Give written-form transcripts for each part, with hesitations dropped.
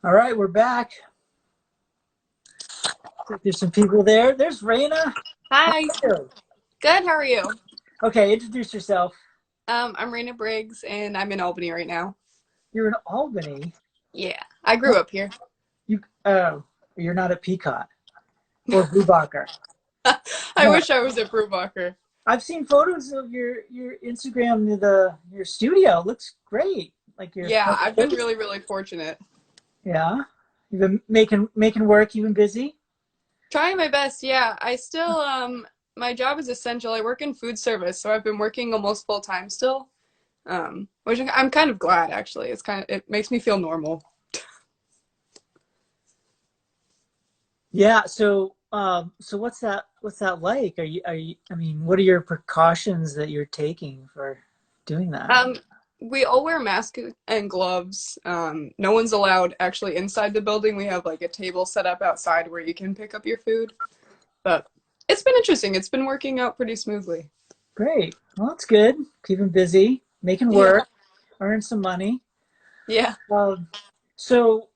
All right, we're back. There's some people there. There's Raina. How Hi, are you? good. How are you? Okay, introduce yourself. I'm Raina Briggs, and I'm in Albany right now. You're in Albany. Yeah, I grew Oh, up here. you you're not at Peacock or Bluebacher. I No, wish I was at Brubacher. I've seen photos of your Instagram. The your studio looks great. Like your Yeah, I've been really fortunate. yeah. You've been making work. You've been busy. Trying my best. Yeah, I still my job is essential. I work in food service, so I've been working almost full time still. Which I'm kind of glad actually. It makes me feel normal. Yeah. So what's that like? Are you? I mean, what are your precautions that you're taking for doing that? Um, we all wear masks and gloves. No one's allowed actually inside the building. We have like a table set up outside where you can pick up your food. But it's been interesting. It's been working out pretty smoothly. Great. Well, that's good. Keeping busy, making Yeah. work, earn some money. Yeah. Um, so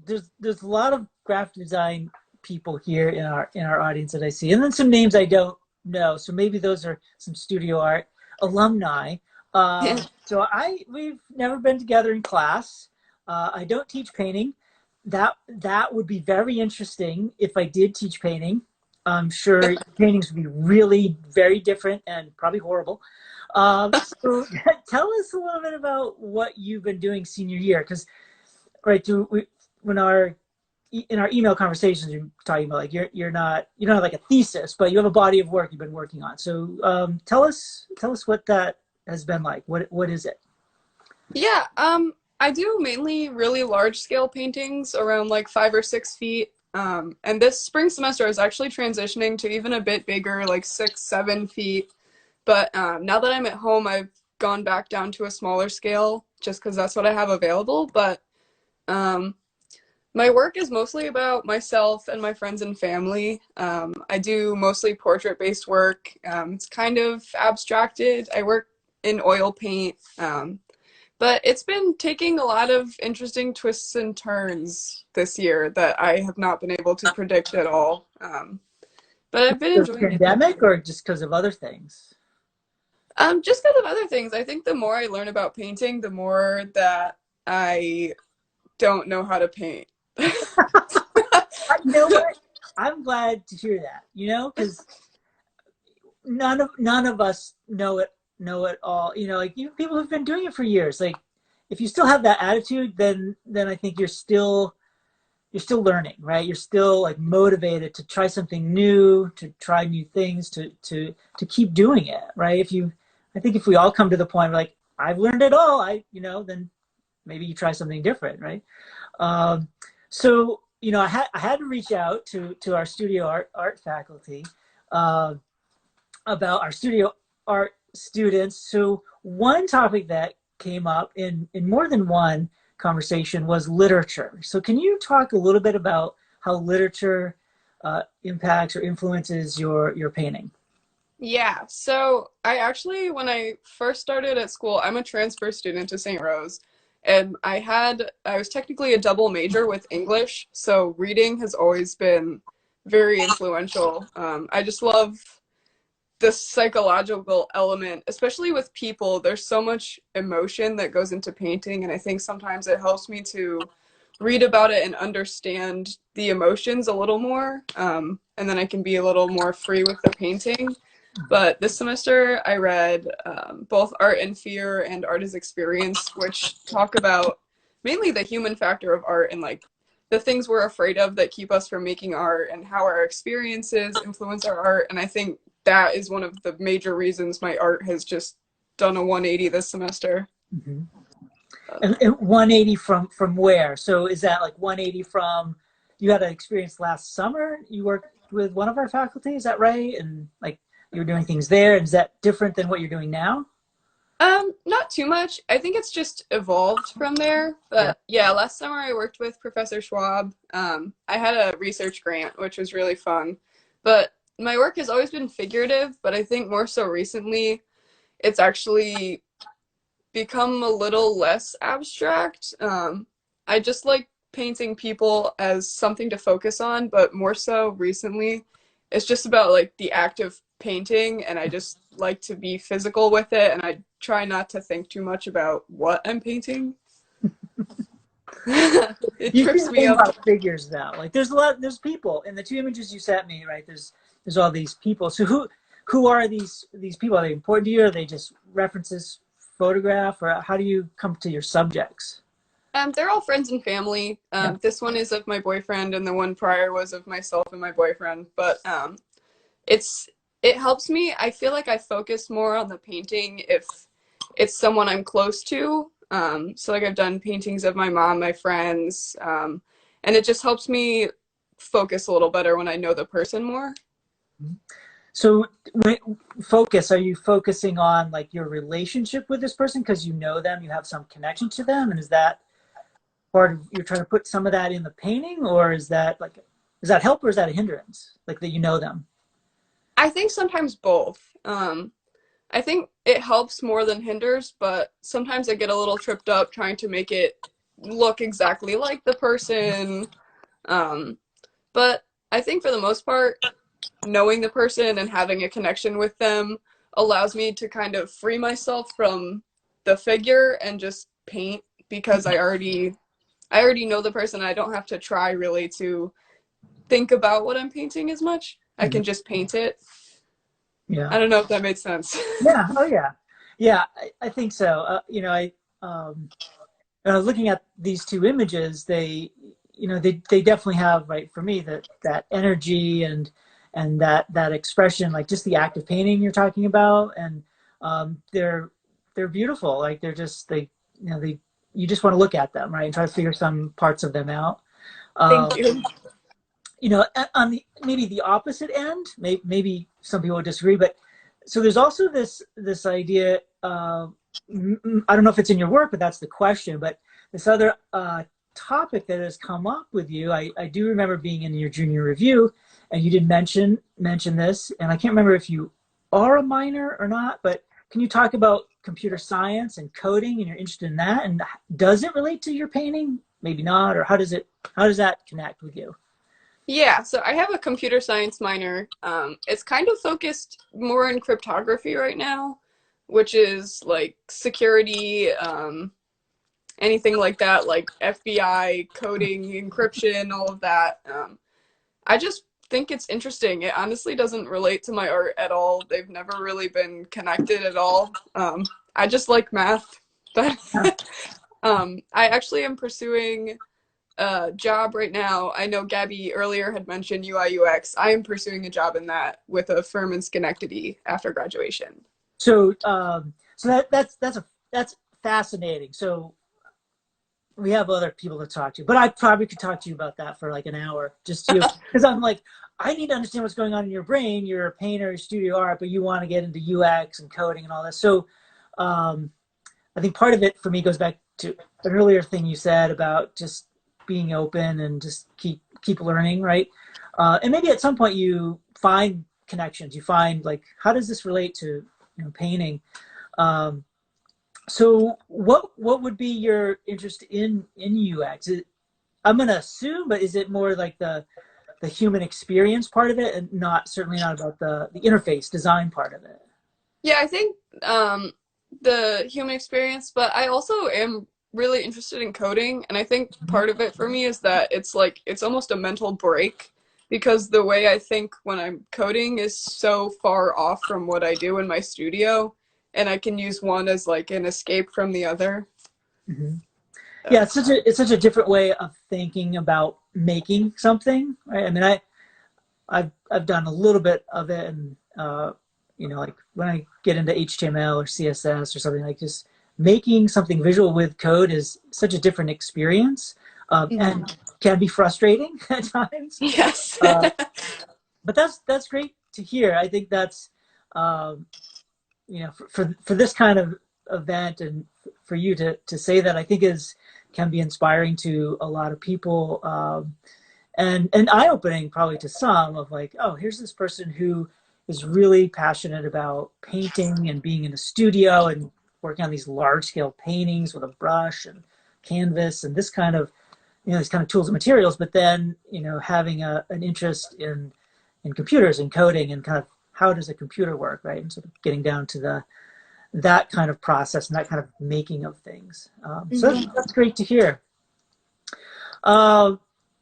there's a lot of graphic design people here in our audience that I see, and then some names I don't know. So maybe those are some studio art alumni. So we've never been together in class. I don't teach painting. That would be very interesting if I did teach painting. I'm sure paintings would be really very different and probably horrible. So tell us a little bit about what you've been doing senior year, because right, when our in our email conversations, you're talking about like you don't have like a thesis, but you have a body of work you've been working on. So tell us what that has been like. What is it? Yeah. I do mainly really large scale paintings around like 5 or 6 feet. And this spring semester I was actually transitioning to even a bit bigger, like 6, 7 feet. But now that I'm at home, I've gone back down to a smaller scale just because that's what I have available. But um, my work is mostly about myself and my friends and family. I do mostly portrait based work. It's kind of abstracted. I work in oil paint, but it's been taking a lot of interesting twists and turns this year that I have not been able to predict at all. But I've been The enjoying it. pandemic, or just because of other things? Just because of other things. I think the more I learn about painting, the more that I don't know how to paint. You know what? I'm glad to hear that. Because none of us know it all. Like people who've been doing it for years. Like if you still have that attitude, then I think you're still learning, right? You're still like motivated to try something new, to try new things, to keep doing it, right? I think if we all come to the point where like I've learned it all, then maybe you try something different, right? Um, so I had to reach out to our studio art faculty uh, about our studio art students. So one topic that came up in more than one conversation was literature. So can you talk a little bit about how literature impacts or influences your painting? Yeah, so I actually, when I first started at school, I'm a transfer student to St. Rose, and I was technically a double major with English, so reading has always been very influential. I just love the psychological element, especially with people. There's so much emotion that goes into painting, and I think sometimes it helps me to read about it and understand the emotions a little more, and then I can be a little more free with the painting. But this semester, I read both Art and Fear and Art as Experience, which talk about mainly the human factor of art and like the things we're afraid of that keep us from making art and how our experiences influence our art. And I think that is one of the major reasons my art has just done a 180 this semester. Mm-hmm. And 180 from where? So is that like 180 from you had an experience last summer? You worked with one of our faculty, is that right? And like you were doing things there. Is that different than what you're doing now? Not too much. I think it's just evolved from there. Yeah. But yeah, last summer I worked with Professor Schwab. I had a research grant, which was really fun. But my work has always been figurative, but I think more so recently it's actually become a little less abstract. I just like painting people as something to focus on, but more so recently, it's just about like the act of painting, and I just like to be physical with it, and I try not to think too much about what I'm painting. It You trips can me think up. about figures though. Like there's people in the two images you sent me, right? There's all these people. So who are these people? Are they important to you? Or are they just references, photograph, or how do you come to your subjects? They're all friends and family. Yeah. This one is of my boyfriend, and the one prior was of myself and my boyfriend. But it's it helps me. I feel like I focus more on the painting if it's someone I'm close to. So like I've done paintings of my mom, my friends, and it just helps me focus a little better when I know the person more. So when, focus, are you focusing on like your relationship with this person because you know them, you have some connection to them, and is that part of you're trying to put some of that in the painting, or is that like does that help or is that a hindrance? Like that you know them? I think sometimes both. I think it helps more than hinders, but sometimes I get a little tripped up trying to make it look exactly like the person. Um, but I think for the most part, knowing the person and having a connection with them allows me to kind of free myself from the figure and just paint because I already know the person. I don't have to try really to think about what I'm painting as much. I Mhm. can just paint it. Yeah. I don't know if that made sense. Yeah. Oh, yeah. Yeah. I think so. Um, when I was looking at these two images, they definitely have, right, for me, that energy and that expression, like just the act of painting you're talking about. And they're beautiful. Like they you just want to look at them, right? And try to figure some parts of them out. Thank Um, you. on the maybe the opposite end, maybe some people would disagree, but so there's also this idea. I don't know if it's in your work, but that's the question. But this other topic that has come up with you, I do remember being in your junior review, and you did mention this, and I can't remember if you are a minor or not, but can you talk about computer science and coding, and you're interested in that, and does it relate to your painting? Maybe not, or how does that connect with you? Yeah, so I have a computer science minor. It's kind of focused more in cryptography right now, which is like security, anything like that, like FBI, coding, encryption, all of that. I just think it's interesting. It honestly doesn't relate to my art at all. They've never really been connected at all. I just like math, but I actually am pursuing job right now. I know Gabby earlier had mentioned UIUX. I am pursuing a job in that with a firm in Schenectady after graduation. So that's fascinating. So we have other people to talk to, but I probably could talk to you about that for like an hour, just you, because I'm like, I need to understand what's going on in your brain. You're a painter, studio art, but you want to get into UX and coding and all this. So, um, I think part of it for me goes back to an earlier thing you said about just being open and just keep learning, right? And maybe at some point you find connections. You find like, how does this relate to painting? Um, so what would be your interest in UX? I'm going to assume, but is it more like the human experience part of it, and not certainly not about the interface design part of it? Yeah, I think the human experience, but I also am really interested in coding, and I think part of it for me is that it's like it's almost a mental break because the way I think when I'm coding is so far off from what I do in my studio, and I can use one as like an escape from the other. Mm-hmm. Yeah, So, it's such a different way of thinking about making something, right? I mean, I've done a little bit of it, and like when I get into HTML or CSS or something, like just making something visual with code is such a different experience, mhm. and can be frustrating at times. Yes. Uh, but that's great to hear. I think that's um, for this kind of event, and for you to say that, I think is can be inspiring to a lot of people, and eye opening probably to some, of like, oh, here's this person who is really passionate about painting and being in the studio and working on these large scale paintings with a brush and canvas and this kind of these kind of tools and materials, but then, having an interest in computers and coding and kind of how does a computer work, right? And sort of getting down to that kind of process and that kind of making of things. So Mm-hmm. that's great to hear. Uh,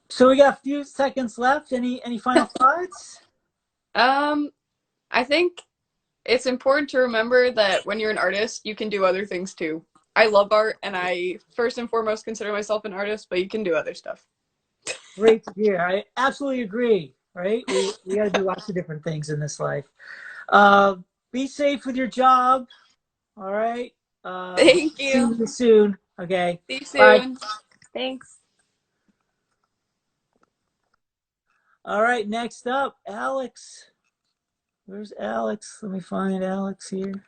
so we got a few seconds left. Any final thoughts? Um, I think it's important to remember that when you're an artist, you can do other things too. I love art, and I first and foremost consider myself an artist, but you can do other stuff. Great to hear. I absolutely agree. Right? We got to do lots of different things in this life. Uh, be safe with your job. All right. Thank See you. you soon. Okay. See you Bye. soon. Thanks. All right. Next up, Alex. Where's Alex? Let me find Alex here.